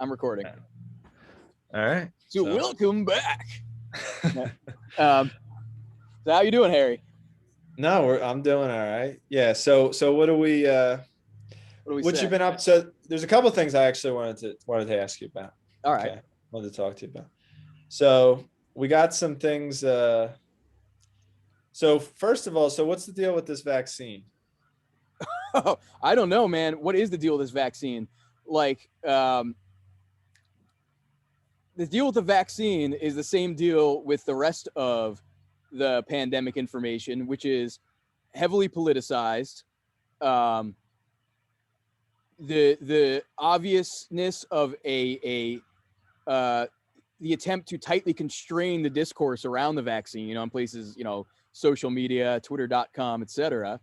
I'm recording. All right. So welcome back. So how you doing, Harry? No, I'm doing all right. Yeah. So what do we? What you've been up to? There's a couple of things I actually wanted to ask you about. All right. Okay. Wanted to talk to you about. So we got some things. So first of all, so what's the deal with this vaccine? Oh, I don't know, man. What is the deal with this vaccine? Like, the deal with the vaccine is the same deal with the rest of the pandemic information, which is heavily politicized. The obviousness of the attempt to tightly constrain the discourse around the vaccine, you know, in places, you know, social media, twitter.com, etc.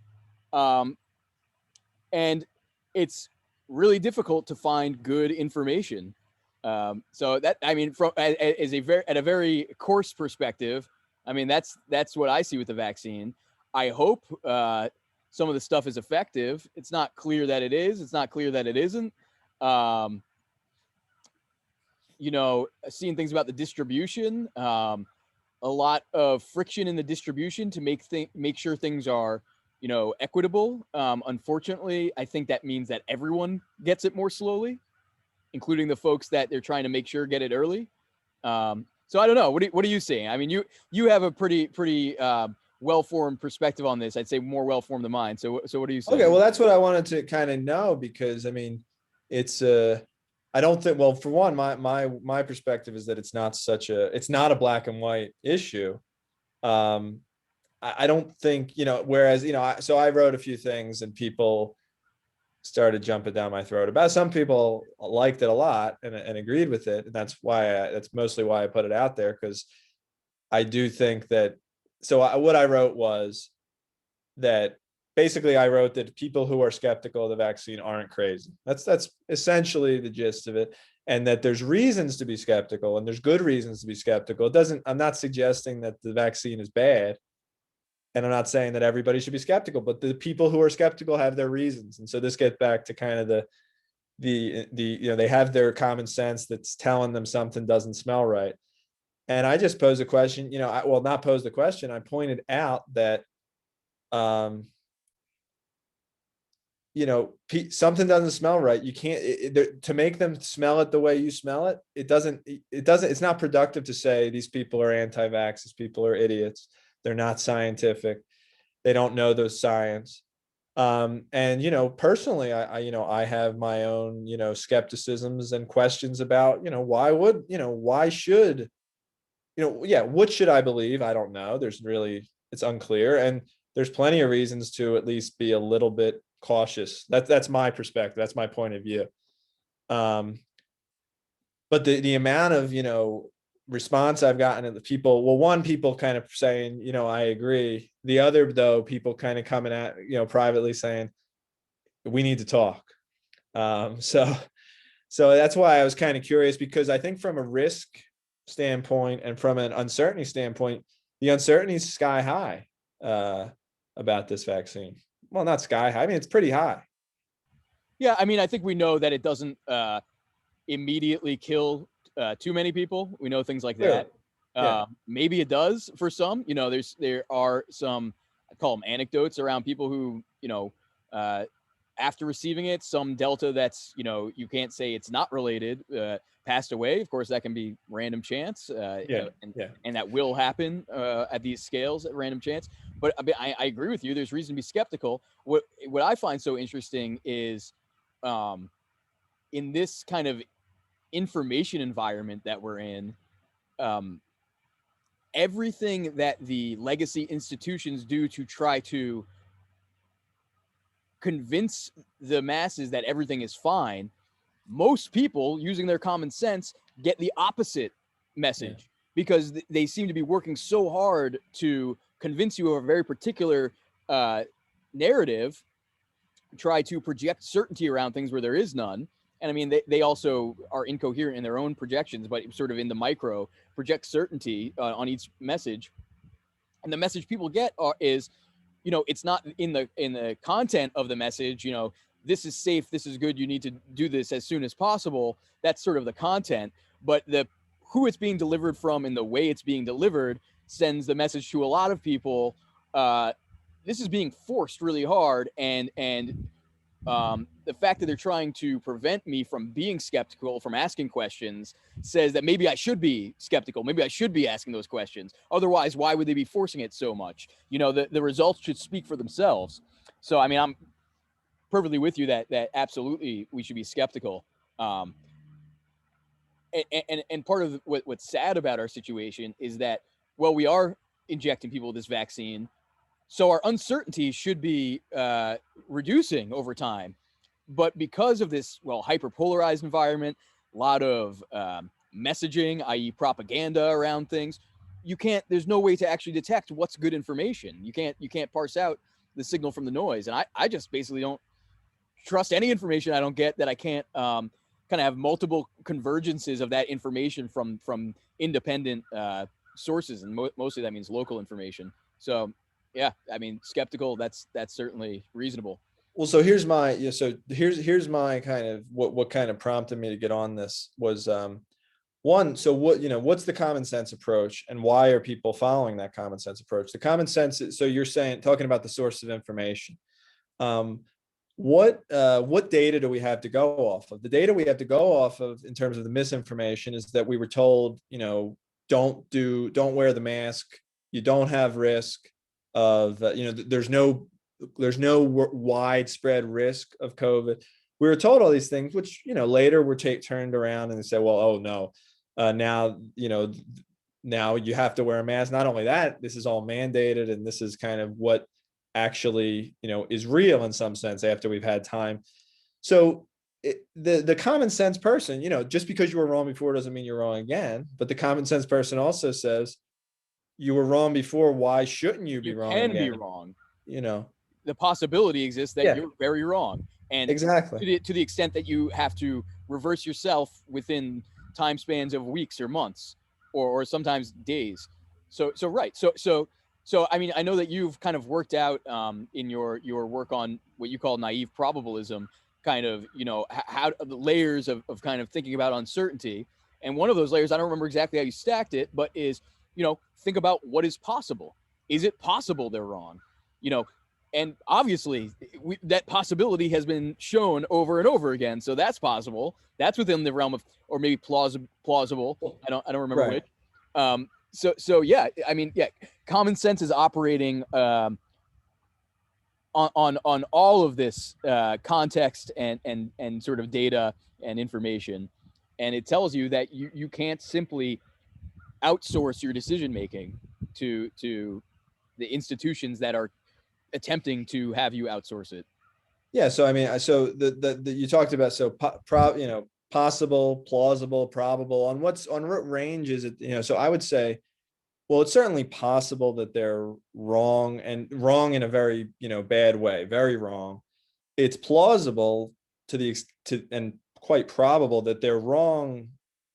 And it's really difficult to find good information. So that, I mean, from at a very coarse perspective, I mean, that's what I see with the vaccine. I hope some of the stuff is effective. It's not clear that it is. It's not clear that it isn't. You know, seeing things about the distribution, a lot of friction in the distribution to make sure things are, you know, equitable. Unfortunately, I think that means that everyone gets it more slowly, including the folks that they're trying to make sure get it early. So I don't know. What are you seeing? I mean, you have a pretty well-formed perspective on this. I'd say more well-formed than mine. So what are you saying? Okay, well, that's what I wanted to kind of know, because I mean, it's I don't think, well, for one, my perspective is that it's not a black and white issue. I don't think, you know, whereas, you know, so I wrote a few things and people started jumping down my throat about. Some people liked it a lot and agreed with it, and that's mostly why I put it out there, because I do think that. So what I wrote was that basically I wrote that people who are skeptical of the vaccine aren't crazy. That's essentially the gist of it, and that there's reasons to be skeptical, and there's good reasons to be skeptical. I'm not suggesting that the vaccine is bad, and I'm not saying that everybody should be skeptical, but the people who are skeptical have their reasons. And so this gets back to kind of the you know, they have their common sense that's telling them something doesn't smell right. And I just posed a question, you know, not posed the question. I pointed out that, you know, something doesn't smell right. You can't, to make them smell it the way you smell it. It's not productive to say these people are anti-vax, these people are idiots. They're not scientific. They don't know the science. And, you know, personally, I have my own, you know, skepticisms and questions about, you know, why should, you know, yeah, what should I believe? I don't know. It's unclear. And there's plenty of reasons to at least be a little bit cautious. That's my perspective. That's my point of view. But the amount of, you know, response I've gotten at the people, well, one, people kind of saying, you know, I agree. The other, though, people kind of coming at, you know, privately saying, we need to talk. So that's why I was kind of curious, because I think from a risk standpoint and from an uncertainty standpoint, the uncertainty is sky high about this vaccine. Well, not sky high. I mean, it's pretty high. Yeah, I mean, I think we know that it doesn't immediately kill too many people. We know things like that. Yeah. Maybe it does for some. You know, there are some, I call them anecdotes around people who, you know, after receiving it, some delta that's, you know, you can't say it's not related, passed away. Of course, that can be random chance, and that will happen at these scales at random chance. But I agree with you. There's reason to be skeptical. What I find so interesting is, in this kind of information environment that we're in, everything that the legacy institutions do to try to convince the masses that everything is fine, most people using their common sense get the opposite message, because they seem to be working so hard to convince you of a very particular narrative, try to project certainty around things where there is none. And I mean, they also are incoherent in their own projections, but sort of in the micro project certainty on each message. And the message people get is, you know, it's not in the content of the message. You know, this is safe, this is good, you need to do this as soon as possible. That's sort of the content, but the who it's being delivered from and the way it's being delivered sends the message to a lot of people. This is being forced really hard, and the fact that they're trying to prevent me from being skeptical, from asking questions, says that maybe I should be skeptical. Maybe I should be asking those questions. Otherwise, why would they be forcing it so much? You know, the results should speak for themselves. So, I mean, I'm perfectly with you that absolutely we should be skeptical. Um, and part of what's sad about our situation is that, well, we are injecting people with this vaccine, so our uncertainty should be reducing over time. But because of this, well, hyper-polarized environment, a lot of messaging, i.e. propaganda around things, there's no way to actually detect what's good information. You can't parse out the signal from the noise. And I just basically don't trust any information I don't get, that I can't kind of have multiple convergences of that information from independent sources. And mostly that means local information. So yeah, I mean, skeptical, that's certainly reasonable. Well, so here's my kind of what kind of prompted me to get on this was one. So what's the common sense approach, and why are people following that common sense approach? The common sense, so you're talking about the source of information. What data do we have to go off of? The data we have to go off of in terms of the misinformation is that we were told, don't wear the mask, you don't have risk of, there's no widespread risk of COVID. We were told all these things, which, later were turned around and they said, well, oh no, now you have to wear a mask. Not only that, this is all mandated, and this is kind of what actually, is real in some sense after we've had time. So the common sense person, just because you were wrong before doesn't mean you're wrong again. But the common sense person also says, you were wrong before, why shouldn't you be wrong again? You can be wrong. The possibility exists that you're very wrong. And exactly to the extent that you have to reverse yourself within time spans of weeks or months, or sometimes days. So right. So I mean, I know that you've kind of worked out in your work on what you call naive probabilism, kind of, how the layers of kind of thinking about uncertainty. And one of those layers, I don't remember exactly how you stacked it, but is, think about what is possible. Is it possible they're wrong? And obviously that possibility has been shown over and over again. So that's possible. That's within the realm of, or maybe plausible. I don't remember which. So yeah, I mean, yeah, common sense is operating on all of this context and sort of data and information, and it tells you that you can't simply outsource your decision making to the institutions that are attempting to have you outsource it. Yeah. So I mean, so the you talked about, so possible, plausible, probable. On what range is it? So I would say, well, it's certainly possible that they're wrong, and wrong in a very, bad way, very wrong. It's plausible and quite probable that they're wrong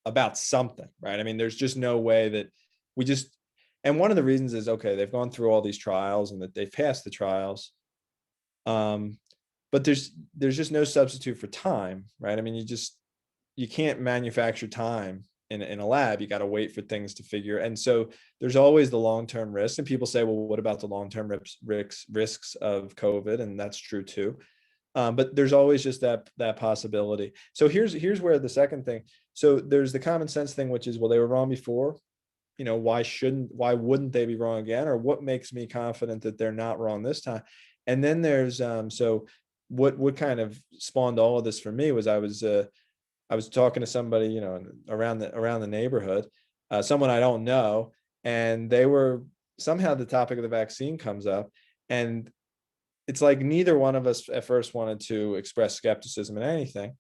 about something, right? I mean, there's just no way that and one of the reasons is, okay, they've gone through all these trials and that they've passed the trials. But there's just no substitute for time, right? I mean, you can't manufacture time in a lab. You got to wait for things to figure. And so there's always the long-term risks. And people say, well, what about the long-term risks of COVID? And that's true too. But there's always just that possibility. So here's where the second thing. So there's the common sense thing, which is, well, they were wrong before. Why wouldn't they be wrong again? Or what makes me confident that they're not wrong this time? And then there's so what kind of spawned all of this for me was I was talking to somebody, around the neighborhood, someone I don't know, and they were somehow, the topic of the vaccine comes up, and it's like neither one of us at first wanted to express skepticism in anything.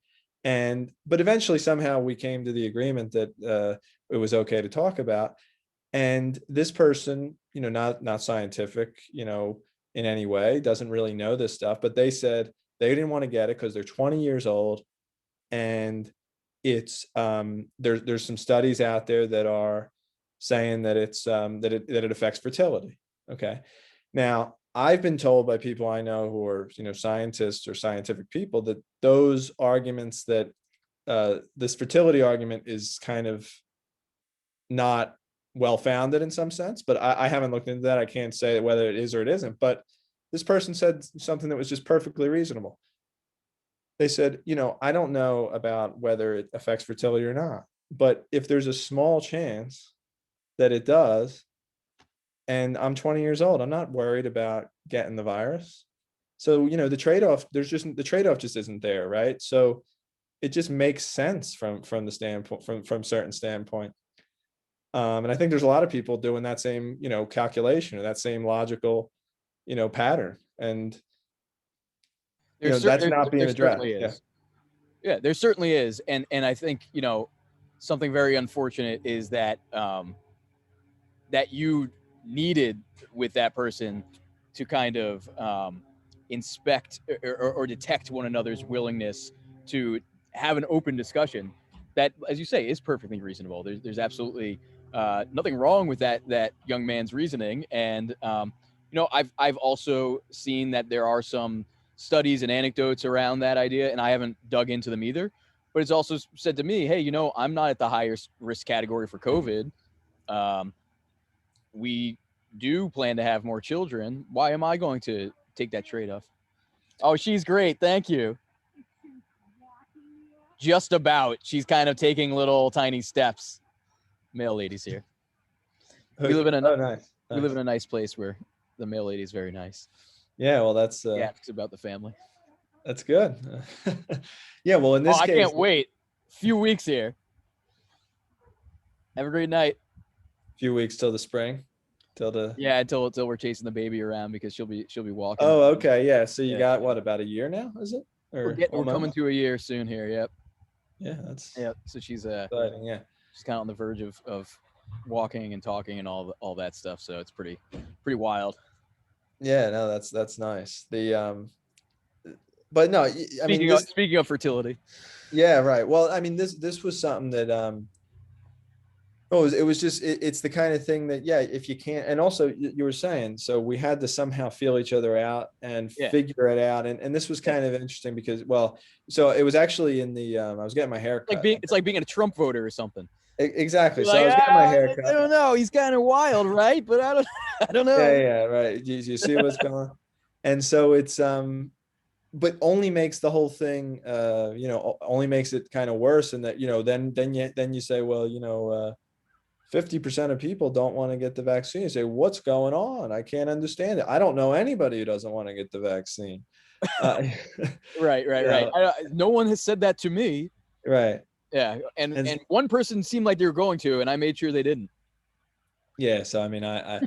But eventually somehow we came to the agreement that it was okay to talk about. And this person, not scientific, in any way, doesn't really know this stuff, but they said they didn't want to get it because they're 20 years old. And it's there's some studies out there that are saying that it's that it affects fertility. Okay. Now, I've been told by people I know who are, scientists or scientific people, that those arguments, that this fertility argument is kind of not well founded in some sense, but I haven't looked into that. I can't say whether it is or it isn't. But this person said something that was just perfectly reasonable. They said, I don't know about whether it affects fertility or not, but if there's a small chance that it does, and I'm 20 years old, I'm not worried about getting the virus. So, the trade-off, the trade-off just isn't there, right? So it just makes sense from the standpoint, from certain standpoint. And I think there's a lot of people doing that same, calculation, or that same logical, pattern. And, that's not being there addressed. certainly Yeah. is. Yeah, there certainly is. And I think, something very unfortunate is that that you needed with that person to kind of inspect or detect one another's willingness to have an open discussion that, as you say, is perfectly reasonable. There's absolutely nothing wrong with that young man's reasoning. And I've also seen that there are some studies and anecdotes around that idea, and I haven't dug into them either. But it's also said to me, hey, I'm not at the highest risk category for COVID. Um, we do plan to have more children. Why am I going to take that trade off? Oh, she's great. Thank you. Just about. She's kind of taking little tiny steps. Male ladies here. We live in Oh, nice. we live in a nice place where the male lady is very nice. Yeah, well, that's Asks about the family. that's good. Yeah, well, in this I case, can't wait. Few weeks here. Have a great night. few weeks till the spring, till the. Yeah, until we're chasing the baby around because she'll be walking. Oh, okay, yeah. So you Yeah. got what, about a year now? Is it? Or We're coming to a year soon here. Yep. Yeah, that's Yeah. So she's exciting. Yeah. she's kind of on the verge of walking and talking and all that stuff. So it's pretty wild. Yeah, no, that's nice. But no, I mean, Speaking of fertility. yeah, right. Well, I mean, this was something that it was just, it's the kind of thing that, yeah, if you can't, and also you were saying, so we had to somehow feel each other out and figure it out. And this was kind of interesting because, well, so it was actually in the, I was getting my hair cut. It's like being a Trump voter or something. Exactly. So I was getting my hair cut. I don't know. He's kind of wild, right? But I don't know. Yeah, right. You see what's going on? And so it's, but only makes the whole thing, only makes it kind of worse. And that, then you say, well, 50% of people don't want to get the vaccine. You say, what's going on? I can't understand it. I don't know anybody who doesn't want to get the vaccine. Right. No one has said that to me. Right. Yeah. And one person seemed like they were going to, and I made sure they didn't. Yeah. So, I mean, I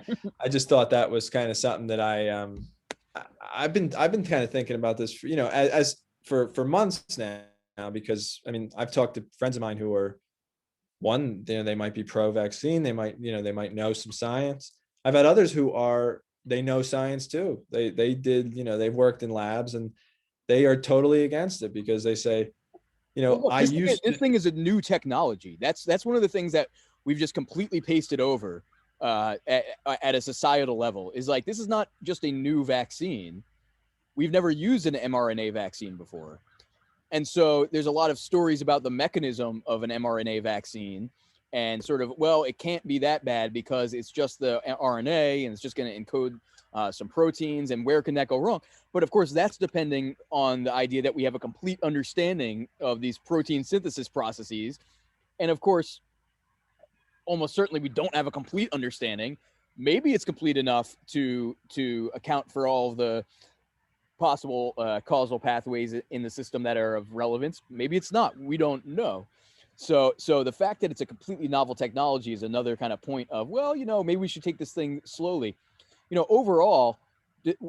just thought that was kind of something that I've been kind of thinking about this, for months now, because I mean, I've talked to friends of mine who are, one, they might be pro-vaccine, they might know some science. I've had others who they know science too. They did, they've worked in labs, and they are totally against it because they say, this thing is a new technology. That's one of the things that we've just completely pasted over at a societal level, is like, this is not just a new vaccine. We've never used an mRNA vaccine before. And so there's a lot of stories about the mechanism of an mRNA vaccine, and sort of, well, it can't be that bad because it's just the RNA and it's just going to encode some proteins, and where can that go wrong? But of course, that's depending on the idea that we have a complete understanding of these protein synthesis processes. And of course, almost certainly we don't have a complete understanding. Maybe it's complete enough to account for all of the possible causal pathways in the system that are of relevance. Maybe it's not. We don't know. So the fact that it's a completely novel technology is another kind of point of, well, maybe we should take this thing slowly. Overall,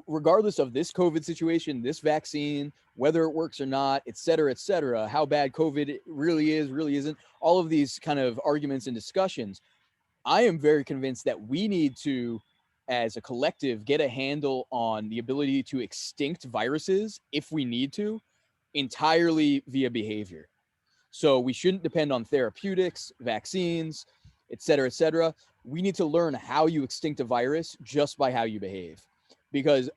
regardless of this COVID situation, this vaccine, whether it works or not, et cetera, how bad COVID really is, really isn't, all of these kind of arguments and discussions, I am very convinced that we need to, as a collective, get a handle on the ability to extinct viruses, if we need to, entirely via behavior. So we shouldn't depend on therapeutics, vaccines, et cetera. We need to learn how you extinct a virus just by how you behave. because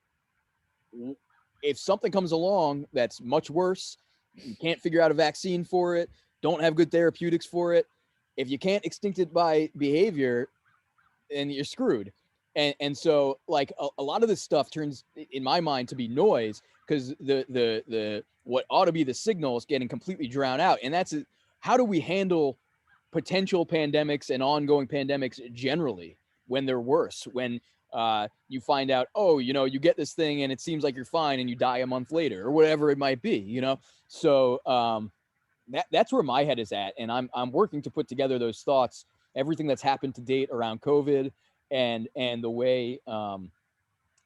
if something comes along that's much worse, you can't figure out a vaccine for it, don't have good therapeutics for it. If you can't extinct it by behavior, then you're screwed. And so like a lot of this stuff turns in my mind to be noise, because the what ought to be the signal is getting completely drowned out. And that's how do we handle potential pandemics and ongoing pandemics generally when they're worse, when you find out, oh, you get this thing and it seems like you're fine and you die a month later or whatever it might be. So that's where my head is at, and I'm working to put together those thoughts, everything that's happened to date around COVID, and the way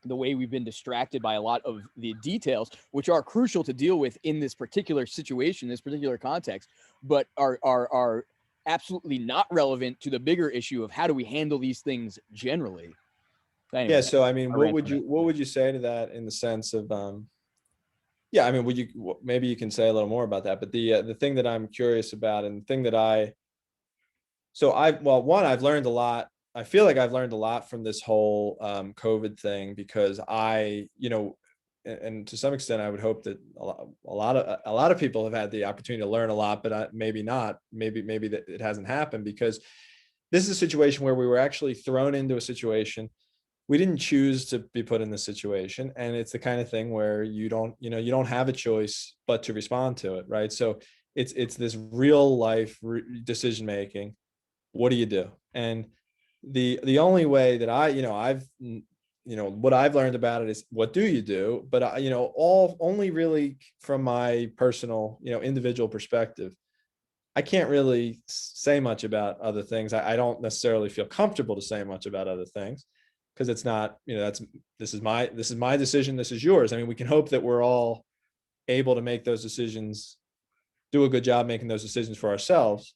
we've been distracted by a lot of the details, which are crucial to deal with in this particular situation, this particular context, but are absolutely not relevant to the bigger issue of how do we handle these things generally. Anyway, Yeah. So, I mean, what ran would you say to that, in the sense of, yeah, I mean, maybe you can say a little more about that, but the thing that I'm curious about, and the thing that I've learned a lot. I feel like I've learned a lot from this whole COVID thing, because and to some extent, I would hope that a lot of people have had the opportunity to learn a lot, but maybe not. Maybe that it hasn't happened, because this is a situation where we were actually thrown into a situation. We didn't choose to be put in this situation, and it's the kind of thing where you don't have a choice but to respond to it, right? So it's this real life decision making. What do you do? And the only way that what I've learned about it is, what do you do? But all only really from my personal, individual perspective. I can't really say much about other things. I don't necessarily feel comfortable to say much about other things, because it's not, this is my decision. This is yours. I mean, we can hope that we're all able to make those decisions, do a good job making those decisions for ourselves.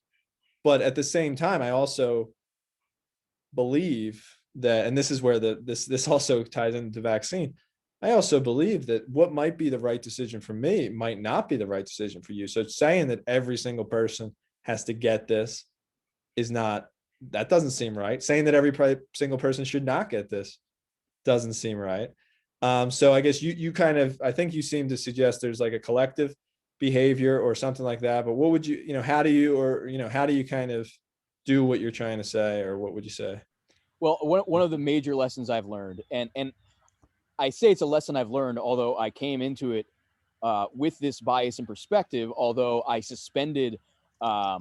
But at the same time, I also believe that, and this is where this also ties into vaccine. I also believe that what might be the right decision for me might not be the right decision for you. So saying that every single person has to get this that doesn't seem right. Saying that every single person should not get this doesn't seem right. So I guess you kind of, I think you seem to suggest there's like a collective behavior or something like that. But what would how do you kind of do what you're trying to say, or what would you say? Well, one of the major lessons I've learned, and I say it's a lesson I've learned, although I came into it with this bias and perspective, although I suspended a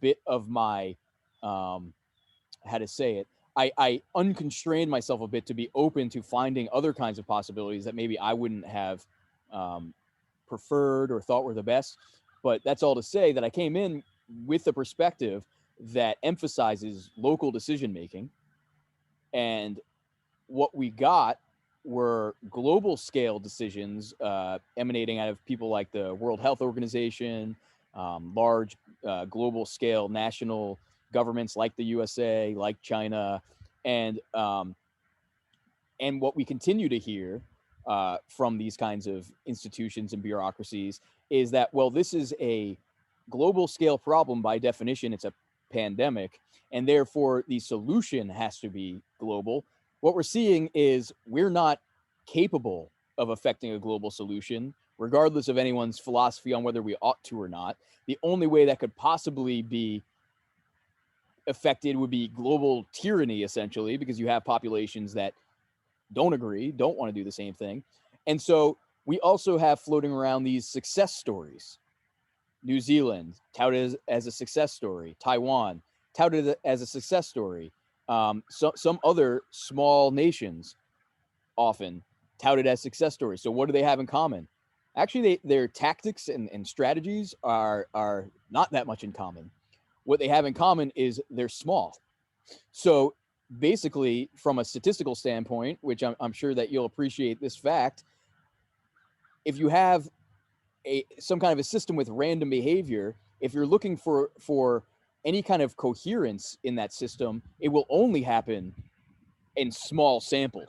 bit of my, how to say it, I unconstrained myself a bit to be open to finding other kinds of possibilities that maybe I wouldn't have preferred or thought were the best. But that's all to say that I came in with a perspective that emphasizes local decision making. And what we got were global scale decisions emanating out of people like the World Health Organization, large global scale national governments like the USA, like China, and what we continue to hear from these kinds of institutions and bureaucracies is that, well, this is a global scale problem by definition. It's a pandemic, and therefore the solution has to be global. What we're seeing is we're not capable of affecting a global solution, regardless of anyone's philosophy on whether we ought to or not. The only way that could possibly be affected would be global tyranny, essentially, because you have populations that don't agree, don't want to do the same thing. And so we also have floating around these success stories. New Zealand touted as a success story. Taiwan touted as a success story. Some other small nations often touted as success stories. So what do they have in common? Actually, their tactics and strategies are not that much in common. What they have in common is they're small. So basically, from a statistical standpoint, which I'm sure that you'll appreciate this fact, if you have some kind of a system with random behavior, if you're looking for any kind of coherence in that system, it will only happen in small sample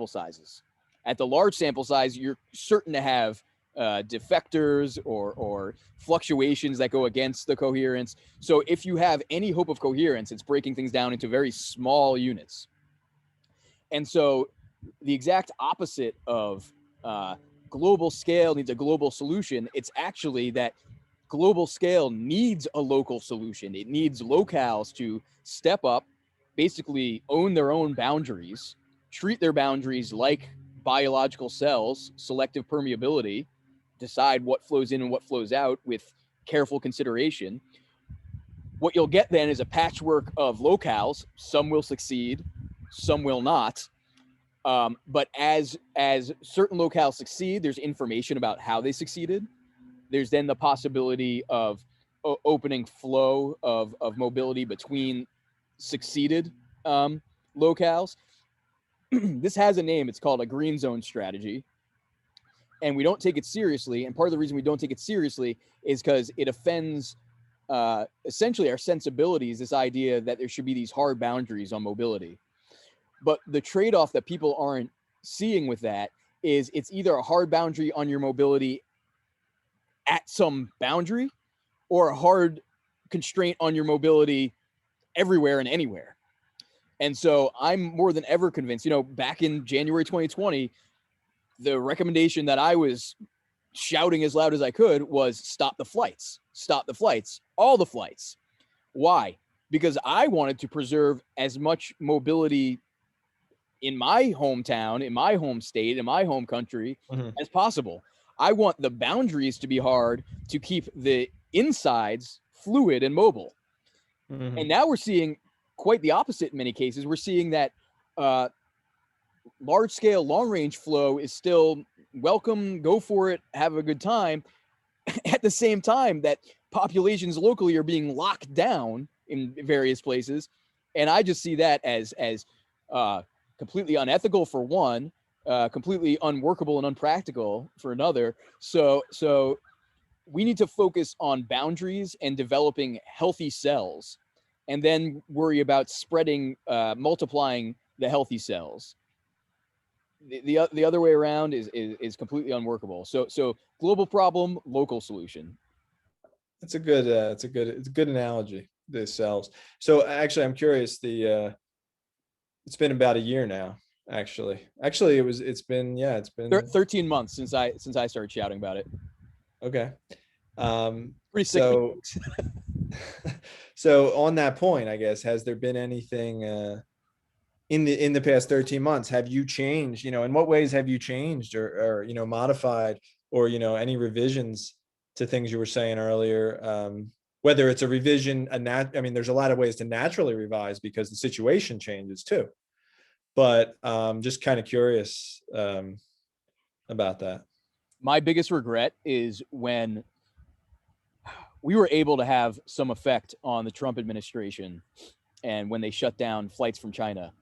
sizes. At the large sample size, you're certain to have defectors or fluctuations that go against the coherence. So if you have any hope of coherence, it's breaking things down into very small units. And so the exact opposite of global scale needs a global solution. It's actually that global scale needs a local solution. It needs locales to step up, basically own their own boundaries, treat their boundaries like biological cells, selective permeability, decide what flows in and what flows out with careful consideration. What you'll get then is a patchwork of locales. Some will succeed, some will not. But as certain locales succeed, there's information about how they succeeded. There's then the possibility of opening flow of mobility between succeeded locales. This has a name. It's called a green zone strategy. And we don't take it seriously. And part of the reason we don't take it seriously is because it offends essentially our sensibilities, this idea that there should be these hard boundaries on mobility. But the trade-off that people aren't seeing with that is it's either a hard boundary on your mobility at some boundary or a hard constraint on your mobility everywhere and anywhere. And so I'm more than ever convinced, back in January 2020, the recommendation that I was shouting as loud as I could was stop the flights, all the flights. Why? Because I wanted to preserve as much mobility in my hometown, in my home state, in my home country as possible. I want the boundaries to be hard to keep the insides fluid and mobile. And now we're seeing quite the opposite in many cases. We're seeing that large scale, long range flow is still welcome, go for it, have a good time. At the same time that populations locally are being locked down in various places. And I just see that as completely unethical for one, completely unworkable and unpractical for another. So we need to focus on boundaries and developing healthy cells, and then worry about spreading, multiplying the healthy cells. The other way around is completely unworkable. So global problem, local solution. It's a good analogy, the cells. So actually, I'm curious. It's been about a year now. Actually, it's been 13 months since I started shouting about it. Okay. Pretty sick. So on that point, I guess, has there been anything in the past 13 months? Have you changed? In what ways have you changed or modified, or any revisions to things you were saying earlier? Whether it's a revision, there's a lot of ways to naturally revise because the situation changes too. But just kind of curious about that. My biggest regret is when we were able to have some effect on the Trump administration and when they shut down flights from China.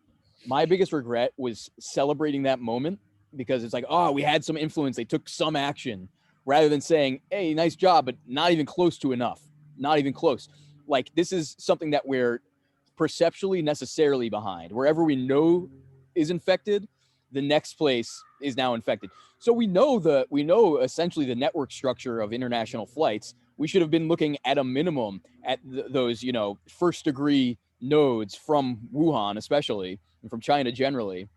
My biggest regret was celebrating that moment, because it's like, oh, we had some influence. They took some action, rather than saying, hey, nice job, but not even close to enough. Not even close. Like, this is something that we're perceptually necessarily behind. Wherever we know is infected, the next place is now infected. So we know essentially the network structure of international flights. We should have been looking at a minimum at those, first degree nodes from Wuhan, especially, and from China generally,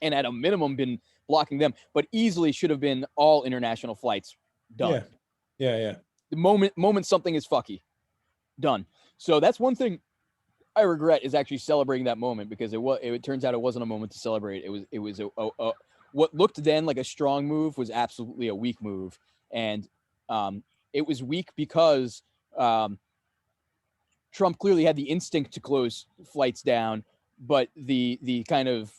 and at a minimum been blocking them, but easily should have been all international flights done. Yeah. The moment something is fucky, done. So that's one thing I regret, is actually celebrating that moment, because it turns out it wasn't a moment to celebrate. It was what looked then like a strong move was absolutely a weak move. And it was weak because Trump clearly had the instinct to close flights down, but the kind of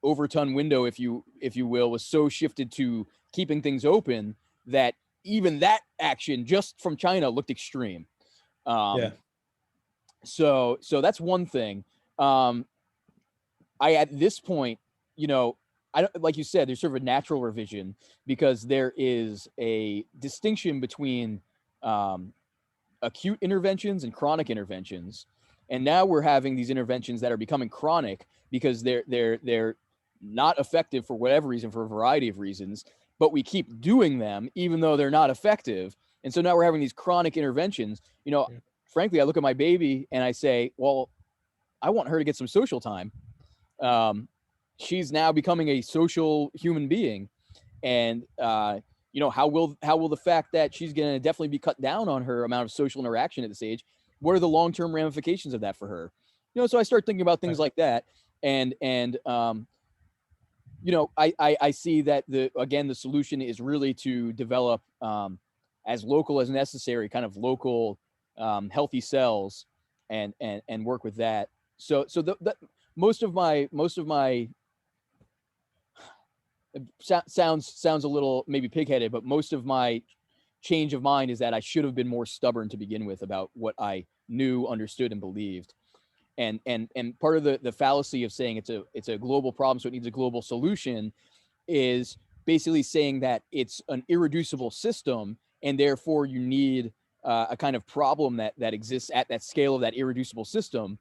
overton window, if you will, was so shifted to keeping things open that even that action just from China looked extreme. So that's one thing. At this point, I don't, like you said, there's sort of a natural revision, because there is a distinction between acute interventions and chronic interventions. And now we're having these interventions that are becoming chronic because they're not effective for whatever reason, for a variety of reasons, but we keep doing them even though they're not effective. And so now we're having these chronic interventions. Frankly, I look at my baby and I say, well, I want her to get some social time. she's now becoming a social human being. And how will the fact that she's going to definitely be cut down on her amount of social interaction at this age, what are the long-term ramifications of that for her? So I start thinking about things like that. And I see that the solution is really to develop as local as necessary, kind of local healthy cells, and work with that. So the most of my sounds a little maybe pigheaded, but most of my change of mind is that I should have been more stubborn to begin with about what I knew, understood, and believed. And part of the fallacy of saying it's a global problem, so it needs a global solution, is basically saying that it's an irreducible system, and therefore you need a kind of problem that exists at that scale of that irreducible system.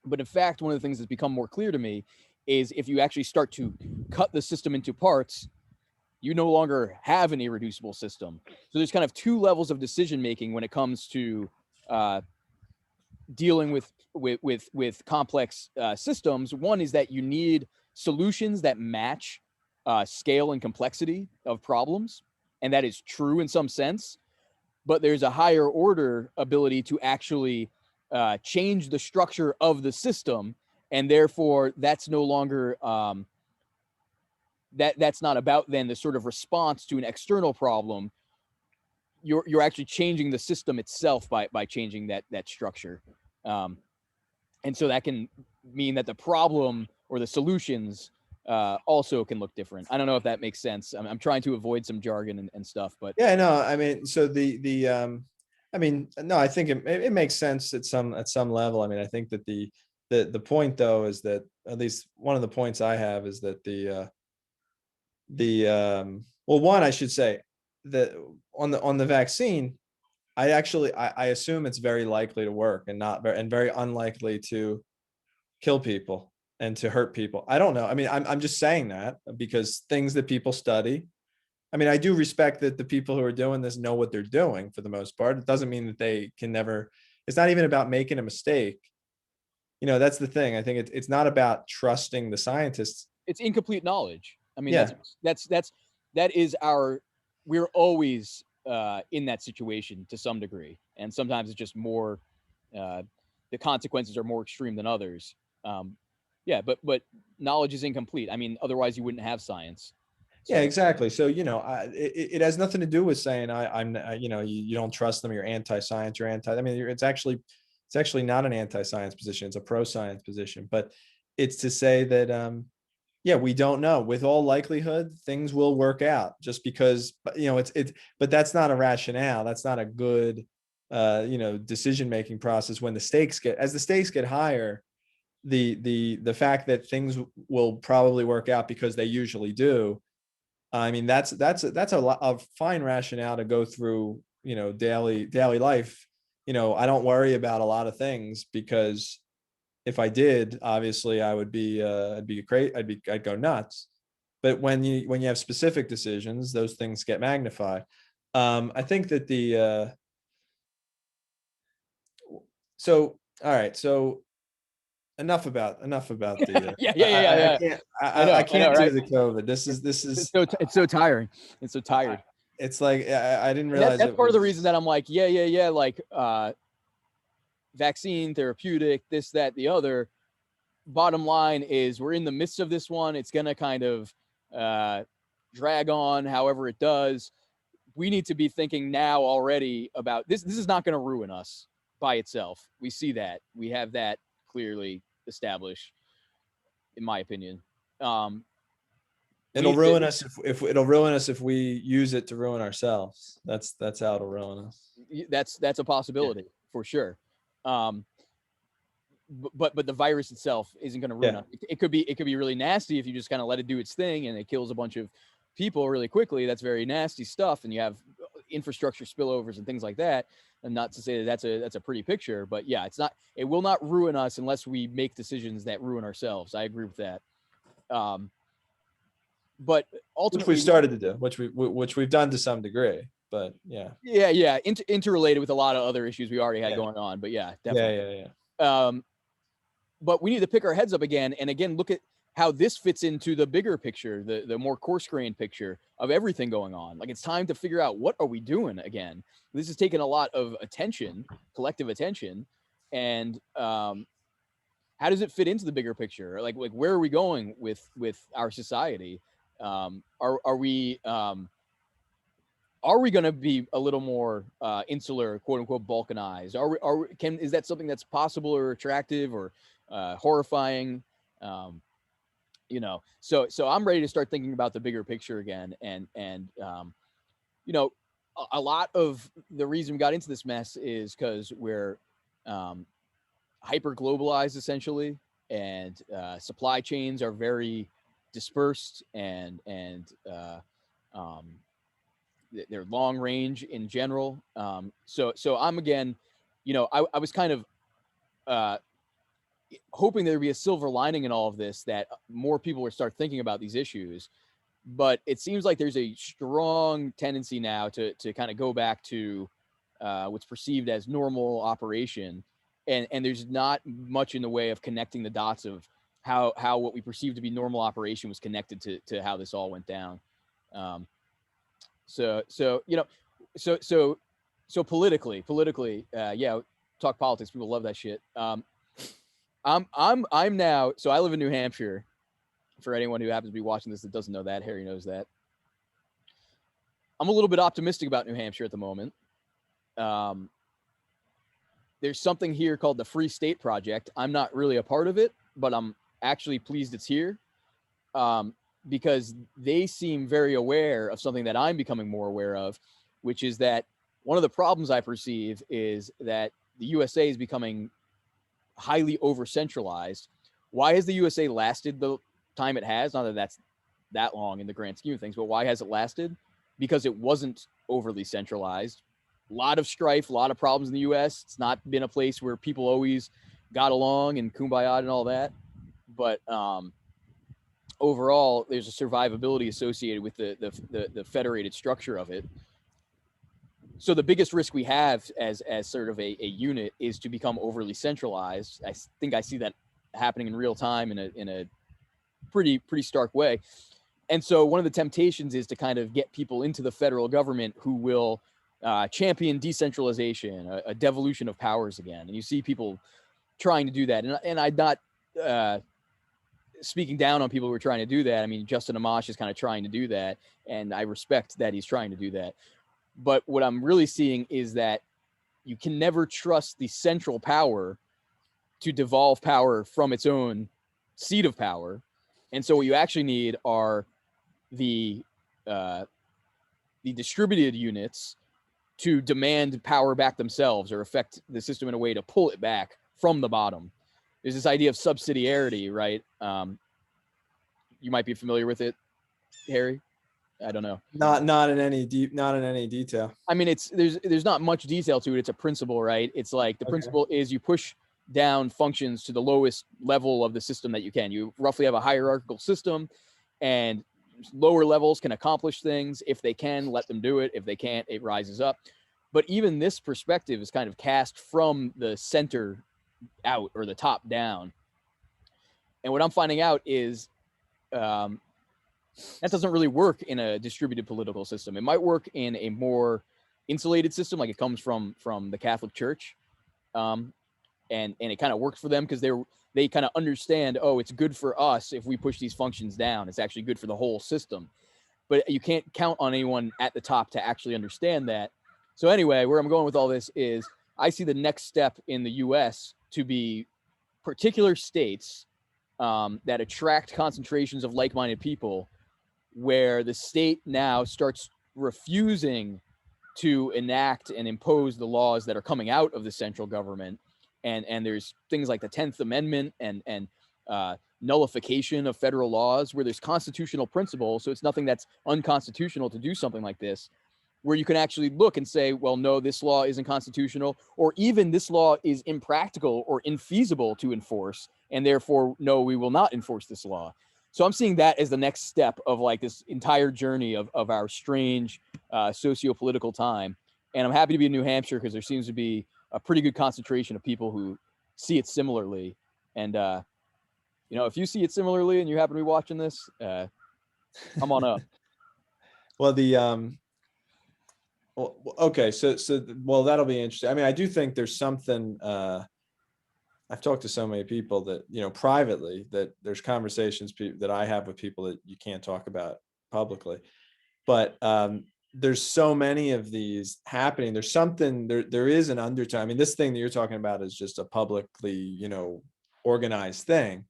But in fact, one of the things that's become more clear to me is if you actually start to cut the system into parts, you no longer have an irreducible system. So there's kind of two levels of decision making when it comes to dealing with complex systems. One is that you need solutions that match scale and complexity of problems, and that is true in some sense. But there's a higher order ability to actually change the structure of the system, and therefore that's no longer that's not about then the sort of response to an external problem. You're actually changing the system itself by changing that structure, and so that can mean that the problem or the solutions also can look different. I don't know if that makes sense. I'm trying to avoid some jargon and stuff, but Yeah, no, I mean, so no, I think it makes sense at some level. I mean, I think that the point though is that, at least one of the points I have, is that well, one, I should say that on the vaccine, I assume it's very likely to work and very unlikely to kill people and to hurt people. I don't know. I mean, I'm just saying that because things that people study. I mean, I do respect that the people who are doing this know what they're doing for the most part. It doesn't mean that they can never. It's not even about making a mistake. That's the thing. I think it's not about trusting the scientists. It's incomplete knowledge. I mean, Yeah. that is we're always in that situation to some degree, and sometimes it's just more the consequences are more extreme than others. Yeah, but knowledge is incomplete. I mean, otherwise you wouldn't have science. Yeah, exactly. So, it has nothing to do with saying you don't trust them, you're anti-science, you're anti. I mean, it's actually not an anti-science position. It's a pro-science position. But it's to say that, yeah, we don't know. With all likelihood, things will work out just because, but that's not a rationale. That's not a good, decision-making process when the stakes get higher. The fact that things will probably work out because they usually do. I mean, that's a lot of fine rationale to go through, daily life. I don't worry about a lot of things because if I did, obviously I would be, I'd go nuts. But when you have specific decisions, those things get magnified. I think that so, all right. So enough about the, Yeah. I can't do Right? the COVID. This is It's so tiring. It's so tired. It's like, I didn't realize that's part of the reason that I'm like, like vaccine, therapeutic, this, that, the other. Bottom line is we're in the midst of this one. It's going to kind of drag on however it does. We need to be thinking now already about this. This is not going to ruin us by itself. We see that. We have that clearly established, in my opinion. It'll ruin us if we use it to ruin ourselves. That's how it'll ruin us. That's a possibility for sure. But the virus itself isn't going to ruin us. It could be really nasty if you just kind of let it do its thing and it kills a bunch of people really quickly. That's very nasty stuff, and you have infrastructure spillovers and things like that. And not to say that that's a pretty picture, but yeah, it will not ruin us unless we make decisions that ruin ourselves. I agree with that. But ultimately, which we've started to do, which we've done to some degree. But yeah, interrelated with a lot of other issues we already had going on. But yeah, definitely. Yeah. But we need to pick our heads up again and again look at how this fits into the bigger picture, the more coarse-grained picture of everything going on. Like, it's time to figure out, what are we doing again? This has taken a lot of attention, collective attention, and how does it fit into the bigger picture? Like where are we going with our society? Are we going to be a little more insular, quote unquote, balkanized? Is that something that's possible or attractive or horrifying? You know, so I'm ready to start thinking about the bigger picture again. And you know, a lot of the reason we got into this mess is because we're hyper globalized essentially, and supply chains are very dispersed, and they're long range in general. So I'm again, you know, I was kind of hoping there'd be a silver lining in all of this, that more people would start thinking about these issues. But it seems like there's a strong tendency now to kind of go back to what's perceived as normal operation. And there's not much in the way of connecting the dots of how what we perceive to be normal operation was connected to how this all went down. So you know, so politically, yeah, talk politics. People love that shit. I'm now. So I live in New Hampshire. For anyone who happens to be watching this that doesn't know that, Harry knows that. I'm a little bit optimistic about New Hampshire at the moment. There's something here called the Free State Project. I'm not really a part of it, but I'm actually pleased it's here, because they seem very aware of something that I'm becoming more aware of, which is that one of the problems I perceive is that the USA is becoming highly over-centralized. Why has the USA lasted the time it has? Not that that's that long in the grand scheme of things, but why has it lasted? Because it wasn't overly centralized. A lot of strife, a lot of problems in the US. It's not been a place where people always got along and kumbaya and all that. But overall, there's a survivability associated with the federated structure of it. So the biggest risk we have as sort of a unit is to become overly centralized. I think I see that happening in real time in a pretty stark way. And so one of the temptations is to kind of get people into the federal government who will champion decentralization, a devolution of powers again. And you see people trying to do that. And I'm not speaking down on people who are trying to do that. I mean, Justin Amash is kind of trying to do that, and I respect that he's trying to do that. But what I'm really seeing is that you can never trust the central power to devolve power from its own seat of power. And so what you actually need are the distributed units to demand power back themselves, or affect the system in a way to pull it back from the bottom. There's this idea of subsidiarity, right? You might be familiar with it, Harry. I don't know. Not in any detail. I mean, there's not much detail to it. It's a principle, right? It's like the principle is you push down functions to the lowest level of the system that you can. You roughly have a hierarchical system, and lower levels can accomplish things. If they can, let them do it. If they can't, it rises up. But even this perspective is kind of cast from the center out, or the top down. And what I'm finding out is that doesn't really work in a distributed political system. It might work in a more insulated system, like it comes from the Catholic Church. And it kind of works for them because they kind of understand, oh, it's good for us if we push these functions down. It's actually good for the whole system. But you can't count on anyone at the top to actually understand that. So anyway, where I'm going with all this is I see the next step in the US to be particular states that attract concentrations of like-minded people, where the state now starts refusing to enact and impose the laws that are coming out of the central government. And there's things like the 10th Amendment and nullification of federal laws, where there's constitutional principle. So it's nothing that's unconstitutional to do something like this, where you can actually look and say, well, no, this law isn't constitutional, or even this law is impractical or infeasible to enforce, and therefore, no, we will not enforce this law. So I'm seeing that as the next step of like this entire journey of our strange socio-political time. And I'm happy to be in New Hampshire because there seems to be a pretty good concentration of people who see it similarly. And if you see it similarly and you happen to be watching this, come on up. Well, okay, well, that'll be interesting. I mean, I do think there's something. I've talked to so many people that privately, that there's conversations that I have with people that you can't talk about publicly, but there's so many of these happening. There's something there is an undertone. I mean, this thing that you're talking about is just a publicly organized thing,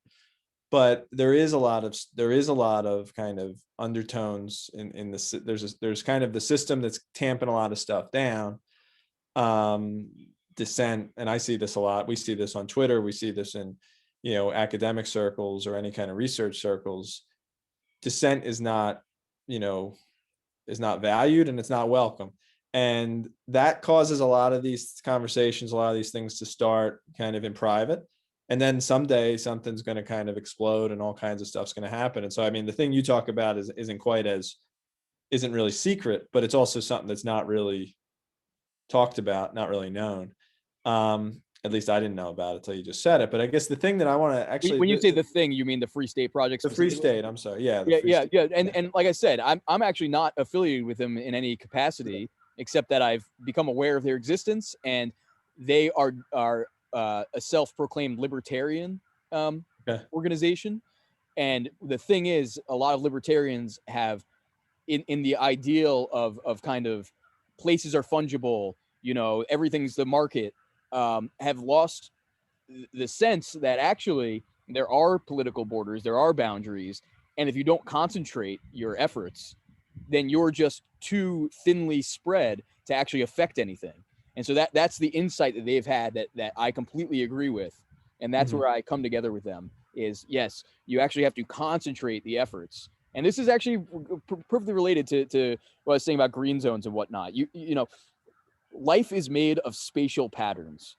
but there is a lot of kind of undertones in this. There's kind of the system that's tamping a lot of stuff down. Dissent, and I see this a lot. We see this on Twitter. We see this in academic circles or any kind of research circles. Dissent is not valued, and it's not welcome, and that causes a lot of these conversations, a lot of these things to start kind of in private, and then someday something's going to kind of explode and all kinds of stuff's going to happen. And so, I mean, the thing you talk about isn't really secret, but it's also something that's not really talked about, not really known. At least I didn't know about it till you just said it. But I guess the thing that I want to actually, when you say the thing, you mean the Free State Project? The Free State. I'm sorry. Yeah. Yeah. And like I said, I'm actually not affiliated with them in any capacity, except that I've become aware of their existence, and they are a self-proclaimed libertarian organization. And the thing is, a lot of libertarians have, in the ideal of kind of places are fungible, everything's the market, have lost the sense that actually there are political borders, there are boundaries, and if you don't concentrate your efforts, then you're just too thinly spread to actually affect anything. And so that's the insight that they've had that I completely agree with, and that's where I come together with them. Is yes, you actually have to concentrate the efforts. And this is actually perfectly related to what I was saying about green zones and whatnot. Life is made of spatial patterns.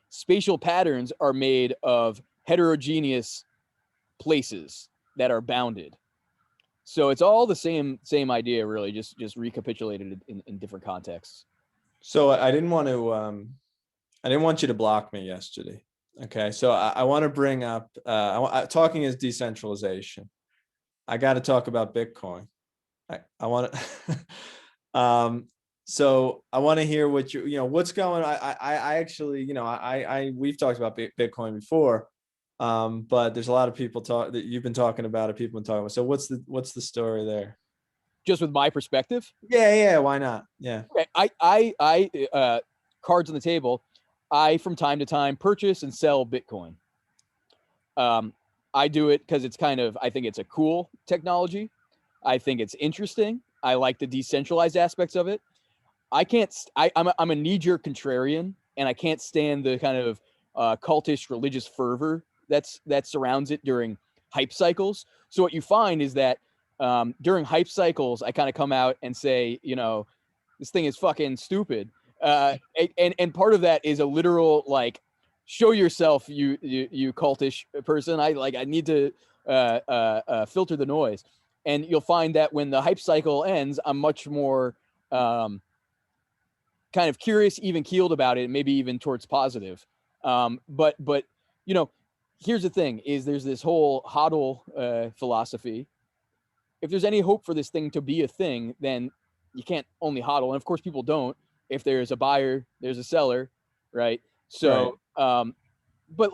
Spatial patterns are made of heterogeneous places that are bounded. So it's all the same idea, really, just recapitulated in different contexts. So I didn't want you to block me yesterday. Okay, so I want to bring up talking is decentralization. I got to talk about Bitcoin. I want to. So I want to hear what what's going. I actually, we've talked about Bitcoin before, but there's a lot of people that you've been talking about it. People have been talking about. So what's the story there? Just with my perspective. Yeah. Why not? Yeah. Okay. I cards on the table. I from time to time purchase and sell Bitcoin. I do it because I think it's a cool technology. I think it's interesting. I like the decentralized aspects of it. I'm a knee-jerk contrarian, and I can't stand the kind of cultish religious fervor that surrounds it during hype cycles. So what you find is that during hype cycles, I kind of come out and say, this thing is fucking stupid. And part of that is a literal show yourself, you cultish person. I need to filter the noise, and you'll find that when the hype cycle ends, I'm much more kind of curious, even keeled about it, maybe even towards positive. But here's the thing: is there's this whole hodl philosophy. If there's any hope for this thing to be a thing, then you can't only hodl, and of course people don't. If there's a buyer, there's a seller, right? So, right. But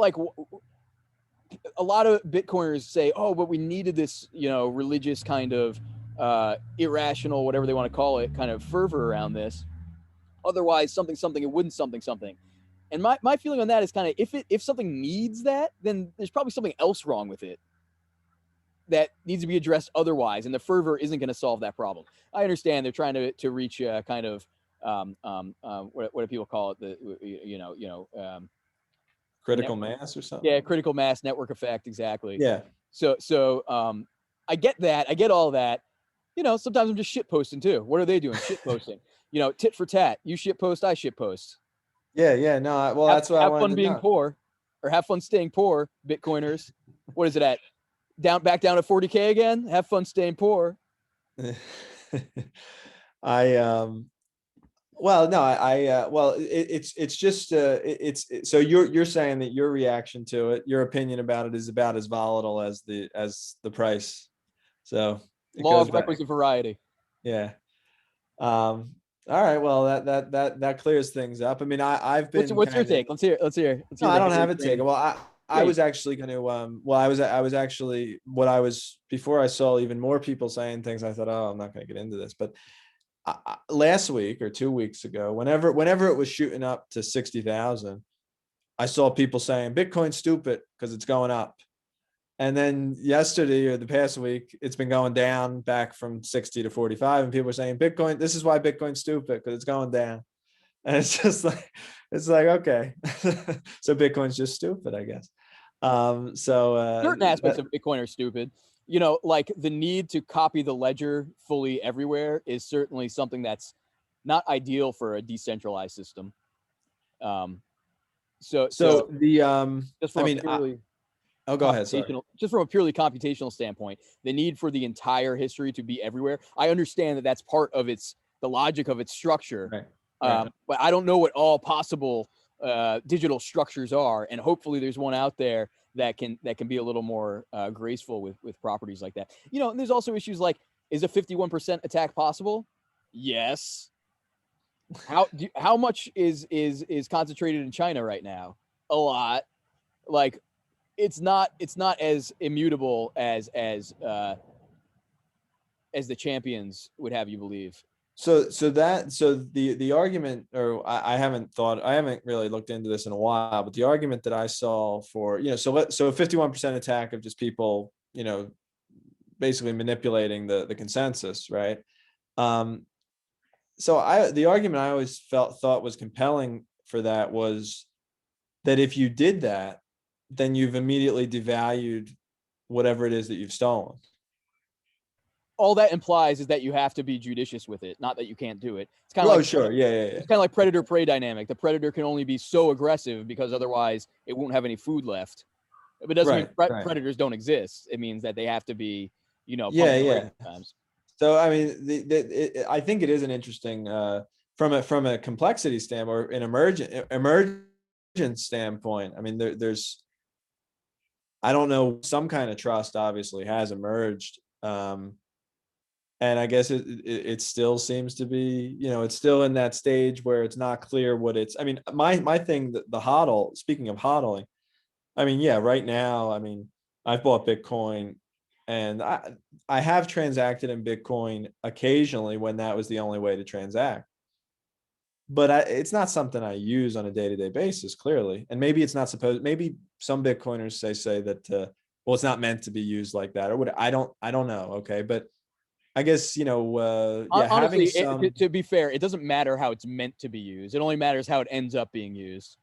a lot of Bitcoiners say, oh, but we needed this, religious kind of irrational, whatever they want to call it, kind of fervor around this. Otherwise, something, it wouldn't something. And my feeling on that is kind of if something needs that, then there's probably something else wrong with it that needs to be addressed otherwise, and the fervor isn't going to solve that problem. I understand they're trying to reach kind of what do people call it? Critical mass or something. Yeah, critical mass, network effect, exactly. Yeah. So I get that. I get all that. Sometimes I'm just shit posting too. What are they doing? Shit posting. Tit for tat. You shit post, I shit post. Yeah. No, well, that's what I wanted to know. Have fun being poor, or have fun staying poor, Bitcoiners. What is it at? Back down to 40K again? Have fun staying poor. Well, no, well, it's just, so you're saying that your reaction to it, your opinion about it is about as volatile as the price. So it Law goes of back. requisite variety. Yeah. All right. Well, that clears things up. I mean, I've been What's your kind of, take? Let's hear. Let's hear. Let's no, hear I the don't Harry have a take. Crane. Well, I Great. was actually going to, well, I was actually, what I was, before I saw even more people saying things, I thought, oh, I'm not going to get into this. But last week or 2 weeks ago, whenever it was shooting up to 60,000, I saw people saying Bitcoin's stupid because it's going up. And then yesterday or the past week, it's been going down back from 60 to 45. And people are saying Bitcoin, this is why Bitcoin's stupid, because it's going down. And it's just like, okay. So Bitcoin's just stupid, I guess. Certain aspects of Bitcoin are stupid. You know, like the need to copy the ledger fully everywhere is certainly something that's not ideal for a decentralized system. Um, so so the, just I from a mean, purely oh, go ahead. Sorry. just from a purely computational standpoint, the need for the entire history to be everywhere. I understand that that's part of the logic of its structure, Right. Right. but I don't know what all possible digital structures are, and hopefully there's one out there that can be a little more graceful with properties like that. You know, and there's also issues like, is a 51% attack possible? Yes. How much is concentrated in China right now? A lot. Like, it's not as immutable as the champions would have you believe. So the argument, or I haven't really looked into this in a while, but the argument that I saw for, so a 51% attack of just people, basically manipulating the consensus, right? So the argument I always thought was compelling for that was that if you did that, then you've immediately devalued whatever it is that you've stolen. All that implies is that you have to be judicious with it, not that you can't do it. It's kind of Oh, like sure. Yeah. it's kind of like predator-prey dynamic. The predator can only be so aggressive because otherwise it won't have any food left. But it doesn't mean Right. predators don't exist. It means that they have to be, Yeah. pumping Yeah. times. So I mean, I think it is an interesting, from a complexity standpoint, or an emergent standpoint. I mean, there's, I don't know, some kind of trust obviously has emerged, and I guess it still seems to be, it's still in that stage where it's not clear what it's. I mean, my thing, the hodl. Speaking of hodling, I mean, yeah, right now, I mean, I've bought Bitcoin, and I have transacted in Bitcoin occasionally when that was the only way to transact. But it's not something I use on a day-to-day basis, clearly. And maybe it's not supposed. Maybe some Bitcoiners say that, well, it's not meant to be used like that, or what? I don't know. Okay, but I guess, yeah, having Honestly, some. to be fair, it doesn't matter how it's meant to be used. It only matters how it ends up being used.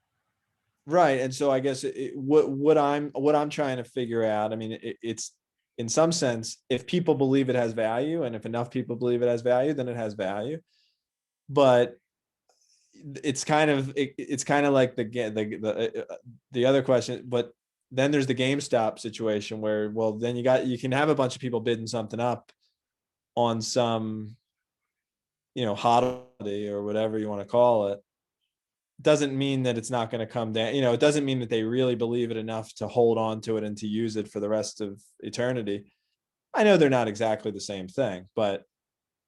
Right. And so I guess what I'm trying to figure out, I mean, it's, in some sense, if people believe it has value, and if enough people believe it has value, then it has value. But it's kind of, it's kind of like the other question. But then there's the GameStop situation where, well, then you can have a bunch of people bidding something up on some, holiday or whatever you want to call it. Doesn't mean that it's not going to come down. It doesn't mean that they really believe it enough to hold on to it and to use it for the rest of eternity. I know they're not exactly the same thing, but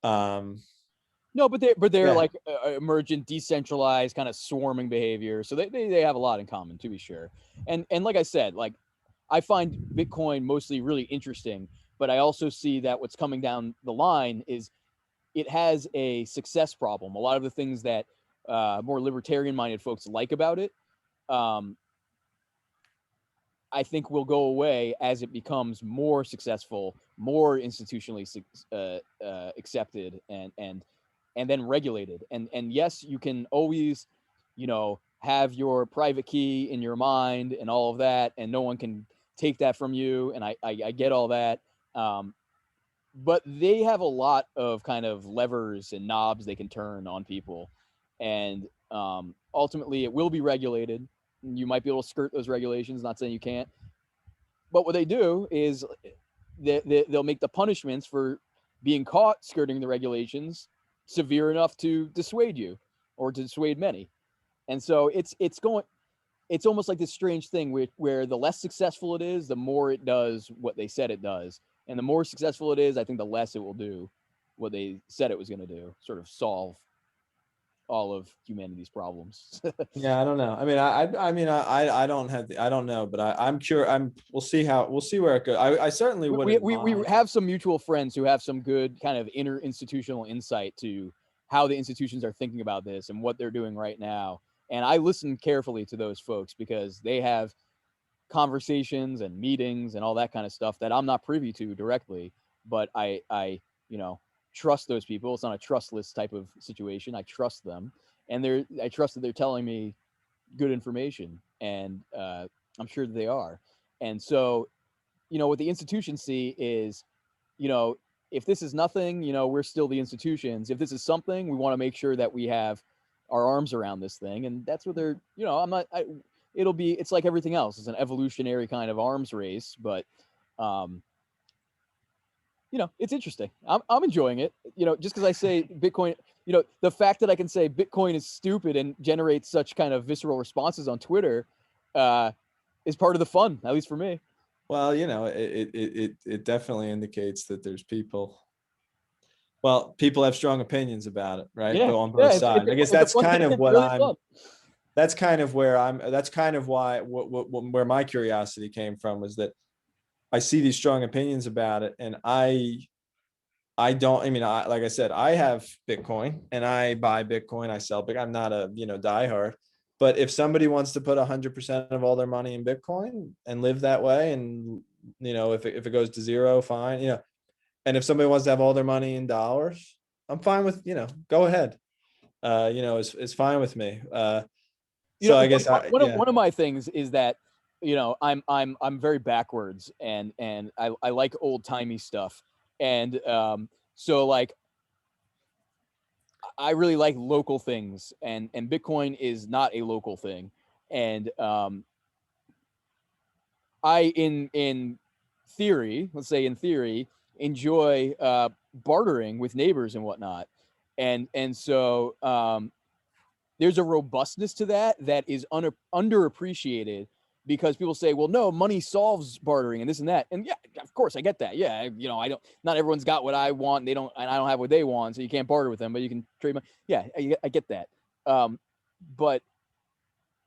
No, but they're yeah. like emergent, decentralized, kind of swarming behavior. So they have a lot in common, to be sure. And like I said, like, I find Bitcoin mostly really interesting, but I also see that what's coming down the line is it has a success problem. A lot of the things that more libertarian-minded folks like about it, um, I think, will go away as it becomes more successful, more institutionally accepted, and then regulated. And yes, you can always, have your private key in your mind and all of that, and no one can take that from you. And I get all that. But they have a lot of kind of levers and knobs they can turn on people. And ultimately, it will be regulated. You might be able to skirt those regulations, not saying you can't. But what they do is they'll make the punishments for being caught skirting the regulations severe enough to dissuade you. or to dissuade many. And so it's almost like this strange thing where the less successful it is, the more it does what they said it does. And the more successful it is, I think the less it will do what they said it was going to do, sort of solve all of humanity's problems. Yeah, I don't know. I mean, I don't have I don't know, but I'm curious. We'll see where it goes. I certainly wouldn't we mind. have some mutual friends who have some good kind of inter-institutional insight to how the institutions are thinking about this and what they're doing right now. And I listen carefully to those folks because they have conversations and meetings and all that kind of stuff that I'm not privy to directly, but I trust those people. It's not a trustless type of situation. I trust them, and I trust that they're telling me good information, and I'm sure that they are. And so, what the institutions see is, if this is nothing, we're still the institutions. If this is something, we want to make sure that we have our arms around this thing, and that's what they're. I'm not. It's like everything else. It's an evolutionary kind of arms race, but it's interesting. I'm enjoying it. Just because I say Bitcoin, the fact that I can say Bitcoin is stupid and generate such kind of visceral responses on Twitter is part of the fun, at least for me. Well, it definitely indicates that there's people. Well, people have strong opinions about it, right? Yeah, But on both sides. I guess that's kind of what I'm. That's kind of where I'm. That's kind of why where my curiosity came from was that I see these strong opinions about it, and I don't. I mean, like I said, I have Bitcoin, and I buy Bitcoin. I sell Bitcoin. I'm not a diehard, but if somebody wants to put 100% of all their money in Bitcoin and live that way, and if it goes to zero, fine. And if somebody wants to have all their money in dollars, I'm fine with go ahead. It's fine with me. So I guess one of my things is that I'm very backwards and I like old timey stuff, and so like I really like local things, and Bitcoin is not a local thing, and I in theory, let's say in theory, enjoy bartering with neighbors and whatnot, and so there's a robustness to that is underappreciated, because people say, well, no, money solves bartering and this and that. And yeah, of course I get that. Yeah. Not everyone's got what I want. And I don't have what they want. So you can't barter with them, but you can trade money. Yeah, I get that. But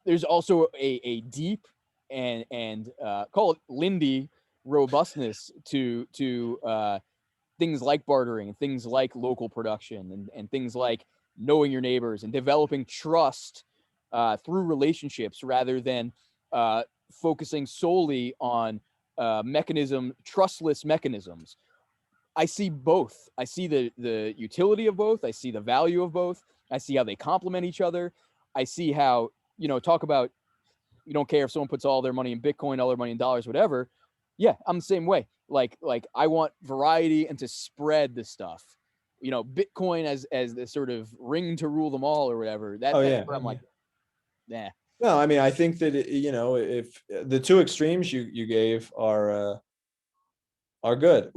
there's also a deep and call it Lindy robustness to things like bartering and things like local production and things like knowing your neighbors and developing trust through relationships rather than focusing solely on trustless mechanisms. I see both. I see the utility of both. I see the value of both. I see how they complement each other. I see how, talk about, you don't care if someone puts all their money in Bitcoin, all their money in dollars, whatever. Yeah, I'm the same way. Like I want variety and to spread this stuff. Bitcoin as the sort of ring to rule them all or whatever. That's where I'm like, nah. No, I mean, I think that if the two extremes you gave are good.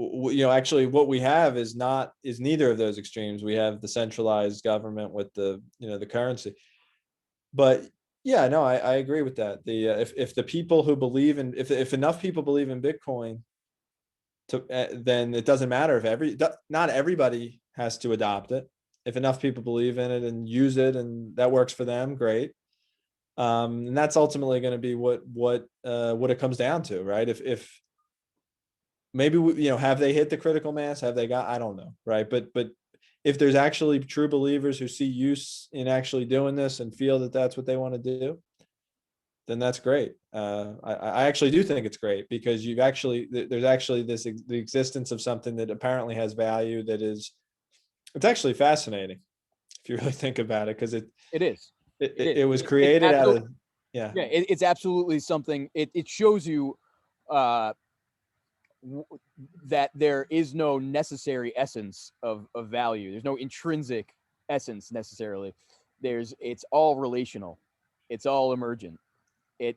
Actually, what we have is neither of those extremes. We have the centralized government with the the currency, but yeah, no, I agree with that. The if the people who believe in if enough people believe in Bitcoin, then it doesn't matter if not everybody has to adopt it. If enough people believe in it and use it, and that works for them, great. And that's ultimately going to be what it comes down to, right? If maybe have they hit the critical mass? Have they got? I don't know, right? But if there's actually true believers who see use in actually doing this and feel that that's what they want to do, then that's great. I actually do think it's great, because there's actually the existence of something that apparently has value it's actually fascinating if you really think about it, because it is. It was created out of it's absolutely something. It shows you that there is no necessary essence of value. There's no intrinsic essence necessarily. It's all relational. It's all emergent. It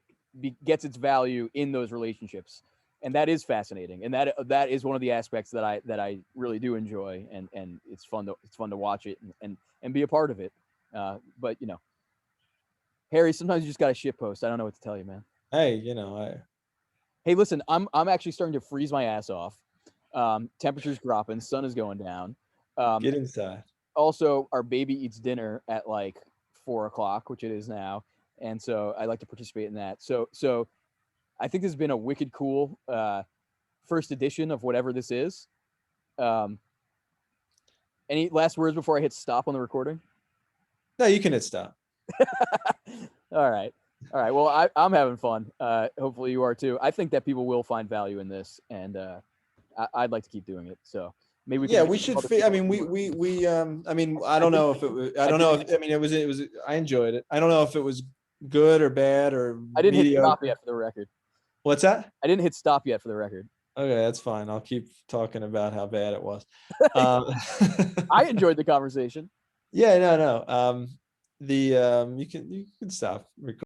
gets its value in those relationships, and that is fascinating. And that is one of the aspects that I really do enjoy, and it's fun to watch it and be a part of it. But Harry, sometimes you just got to shit post. I don't know what to tell you, man. Hey, Hey, listen, I'm actually starting to freeze my ass off. Temperature's dropping, sun is going down. get inside. Also, our baby eats dinner at like 4 o'clock, which it is now, and so I like to participate in that. So I think this has been a wicked cool first edition of whatever this is. Any last words before I hit stop on the recording? No, you can hit stop. All right. Well, I'm having fun. Hopefully you are too. I think that people will find value in this, and I'd like to keep doing it. So maybe we can. Yeah, we should. I mean, we. I mean, I don't know if it was. I don't know if. I mean, it was. I enjoyed it. I don't know if it was good or bad or I didn't hit stop mediocre. yet for the record. What's that? I didn't hit stop yet for the record. Okay, that's fine. I'll keep talking about how bad it was. I enjoyed the conversation. Yeah, no. You can stop recording.